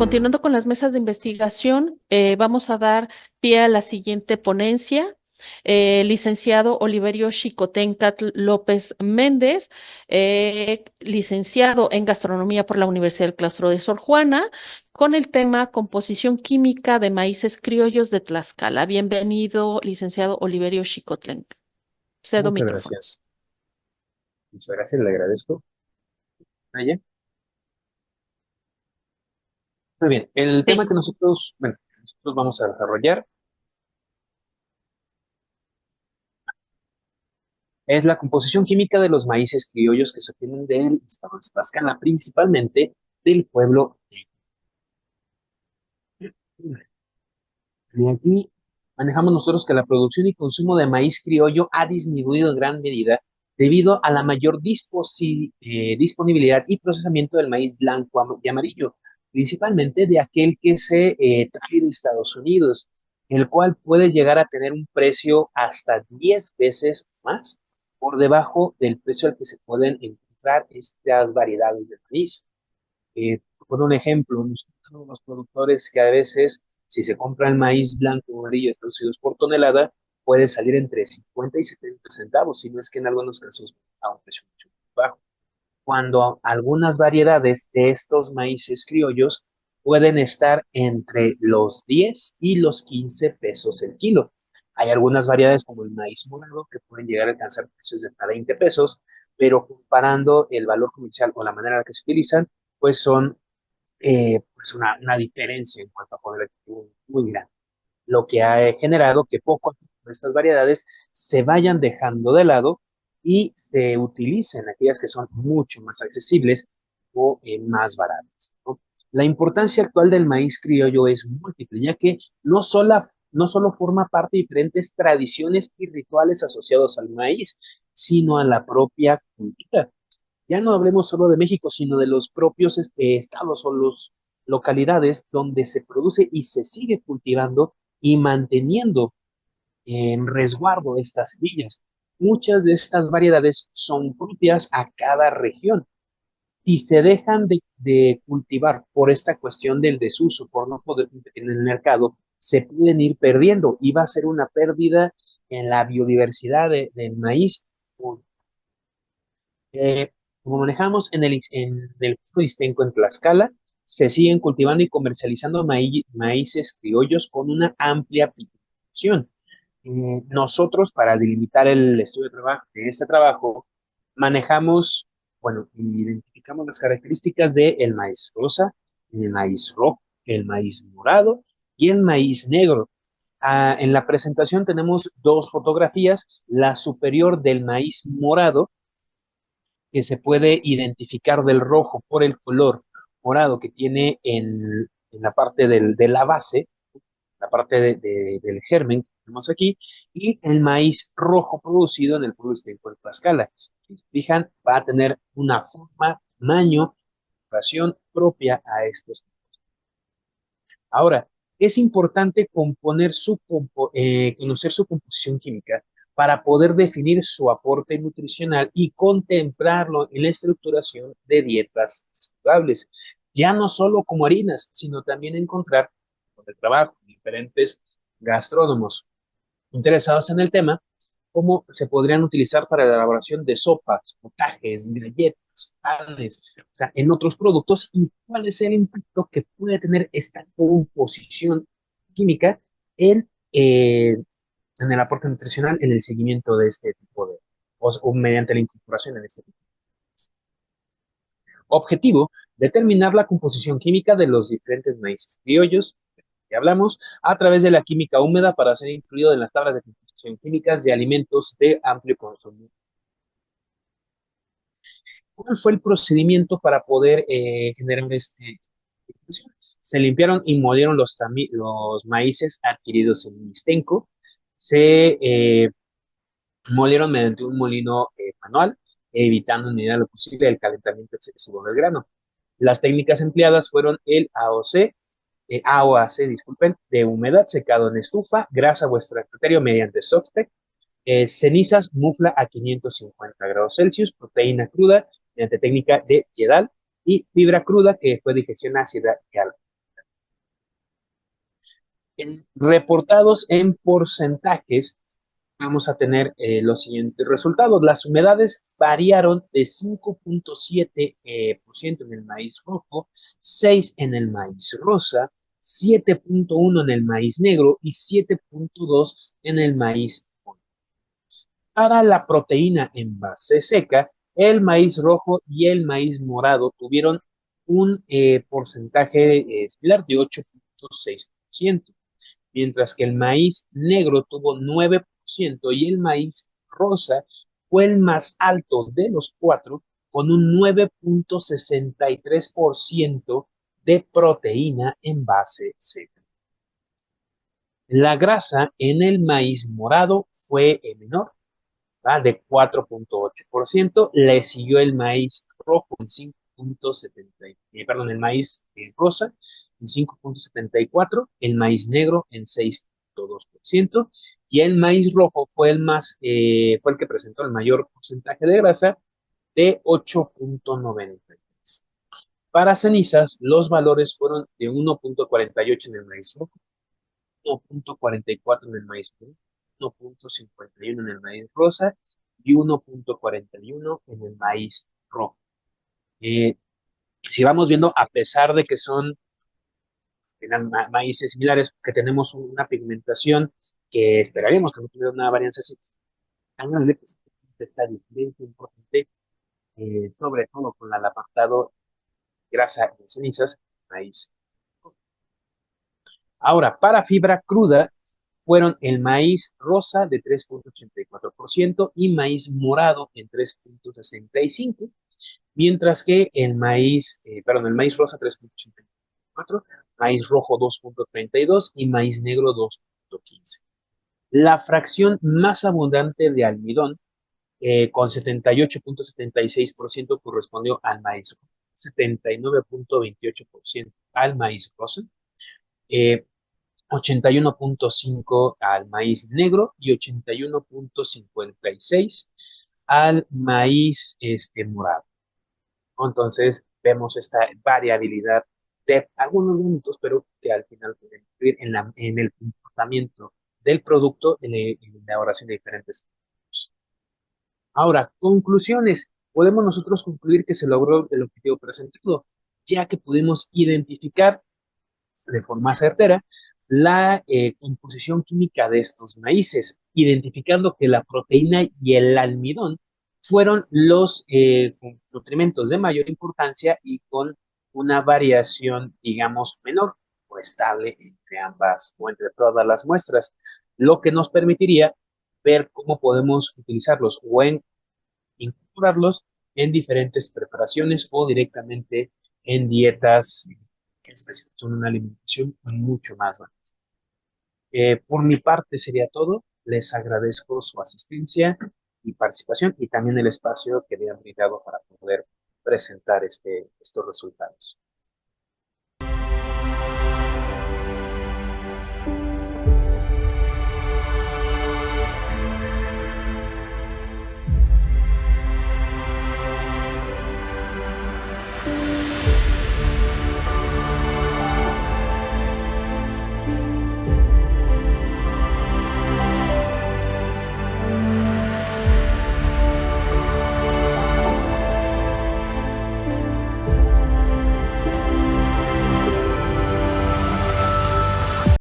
continuando con las mesas de investigación, vamos a dar pie a la siguiente ponencia. Licenciado Oliverio Xicoténcatl López Méndez, licenciado en Gastronomía por la Universidad del Claustro de Sor Juana, con el tema Composición Química de Maíces Criollos de Tlaxcala. Bienvenido, licenciado Oliverio Xicoténcatl. Cedo Muchas gracias. micrófonos. Muchas gracias, le agradezco. Naya. Muy bien, el tema Sí. que nosotros vamos a desarrollar es la composición química de los maíces criollos que se obtienen del estado de Tlaxcala, principalmente del pueblo de. Y aquí manejamos nosotros que la producción y consumo de maíz criollo ha disminuido en gran medida debido a la mayor disponibilidad y procesamiento del maíz blanco y amarillo, principalmente de aquel que se trae de Estados Unidos, el cual puede llegar a tener un precio hasta 10 veces más por debajo del precio al que se pueden encontrar estas variedades de maíz. Por un ejemplo, nosotros los productores que a veces, si se compra el maíz blanco o amarillo de Estados Unidos por tonelada, puede salir entre 50 y 70 centavos, si no es que en algunos casos a un precio mucho más bajo. Cuando algunas variedades de estos maíces criollos pueden estar entre los 10 y los 15 pesos el kilo. Hay algunas variedades como el maíz morado que pueden llegar a alcanzar precios de hasta 20 pesos, pero comparando el valor comercial o la manera en la que se utilizan, pues son pues una diferencia en cuanto a poder adquisitivo muy grande, lo que ha generado que poco a poco estas variedades se vayan dejando de lado y se utilicen aquellas que son mucho más accesibles o más baratas, ¿no? La importancia actual del maíz criollo es múltiple, ya que no solo forma parte de diferentes tradiciones y rituales asociados al maíz, sino a la propia cultura. Ya no hablemos solo de México, sino de los propios estados o las localidades donde se produce y se sigue cultivando y manteniendo en resguardo estas semillas. Muchas de estas variedades son propias a cada región y se dejan de cultivar por esta cuestión del desuso, por no poder competir en el mercado, se pueden ir perdiendo y va a ser una pérdida en la biodiversidad del maíz. Eh, Como manejamos en el Pico Istenco en Tlaxcala, se siguen cultivando y comercializando maíces criollos con una amplia producción. Nosotros, para delimitar el estudio de este trabajo, manejamos, bueno, identificamos las características del maíz rosa, el maíz rojo, el maíz morado y el maíz negro. En la presentación tenemos dos fotografías, la superior del maíz morado, que se puede identificar del rojo por el color morado que tiene en la parte de la base, la parte del germen que tenemos aquí, y el maíz rojo producido en el pueblo de Tlaxcala. Si se fijan, va a tener una forma, tamaño, ración propia a estos. Ahora, es importante conocer su composición química para poder definir su aporte nutricional y contemplarlo en la estructuración de dietas saludables, ya no solo como harinas, sino también encontrar con el trabajo diferentes gastrónomos interesados en el tema, cómo se podrían utilizar para la elaboración de sopas, potajes, galletas, panes, o sea, en otros productos y cuál es el impacto que puede tener esta composición química en, eh, en el aporte nutricional, en el seguimiento de este tipo o mediante la incorporación en este tipo. Objetivo, determinar la composición química de los diferentes maíces criollos que hablamos a través de la química húmeda para ser incluido en las tablas de composición químicas de alimentos de amplio consumo. ¿Cuál fue el procedimiento para poder generar Se limpiaron y molieron los maíces adquiridos en Mixtenco. Se molieron mediante un molino manual, evitando en medida lo posible el calentamiento excesivo del grano. Las técnicas empleadas fueron el AOAC, disculpen, de humedad, secado en estufa, grasa a vuestro criterio mediante Softec, cenizas, mufla a 550 grados Celsius, proteína cruda mediante técnica de Yedal y fibra cruda que fue digestión ácida y algo. Reportados en porcentajes, vamos a tener los siguientes resultados. Las humedades variaron de 5.7% por ciento en el maíz rojo, 6 en el maíz rosa, 7.1 en el maíz negro y 7.2 en el maíz. Para la proteína en base seca, el maíz rojo y el maíz morado tuvieron un porcentaje similar de 8.6%, mientras que el maíz negro tuvo 9% y el maíz rosa fue el más alto de los cuatro, con un 9.63% de proteína en base seca. La grasa en el maíz morado fue menor, ¿va? De 4.8%. Le siguió el maíz rojo en 5.70, perdón, el maíz rosa en 5.74, el maíz negro en 6.2%, y el maíz rojo fue fue el que presentó el mayor porcentaje de grasa de 8.93. Para cenizas, los valores fueron de 1.48 en el maíz rojo, 1.44 en el maíz puro, 1.51 en el maíz rosa y 1.41 en el maíz rojo. Eh, si vamos viendo, a pesar de que son maíces similares, que tenemos una pigmentación que esperaríamos que no tuviera una varianza así tan grande, pues esta diferencia importante, sobre todo con el apartado grasa en cenizas, maíz. Ahora, para fibra cruda, fueron el maíz rosa de 3.84% y maíz morado en 3.65%, mientras que el maíz rosa 3.84%, maíz rojo 2.32% y maíz negro 2.15%. La fracción más abundante de almidón, con 78.76%, correspondió al maíz rojo, 79.28% al maíz rosa, eh, 81.5 al maíz negro y 81.56 al maíz morado. Entonces vemos esta variabilidad de algunos minutos, pero que al final pueden influir en el comportamiento del producto en la elaboración de diferentes productos. Ahora, conclusiones. Podemos nosotros concluir que se logró el objetivo presentado, ya que pudimos identificar de forma certera la composición química de estos maíces, identificando que la proteína y el almidón fueron los nutrimentos de mayor importancia y con una variación, digamos, menor o estable entre ambas o entre todas las muestras, lo que nos permitiría ver cómo podemos utilizarlos o incorporarlos en diferentes preparaciones o directamente en dietas que son una alimentación mucho más buena. Por mi parte sería todo. Les agradezco su asistencia y participación y también el espacio que me han brindado para poder presentar estos resultados.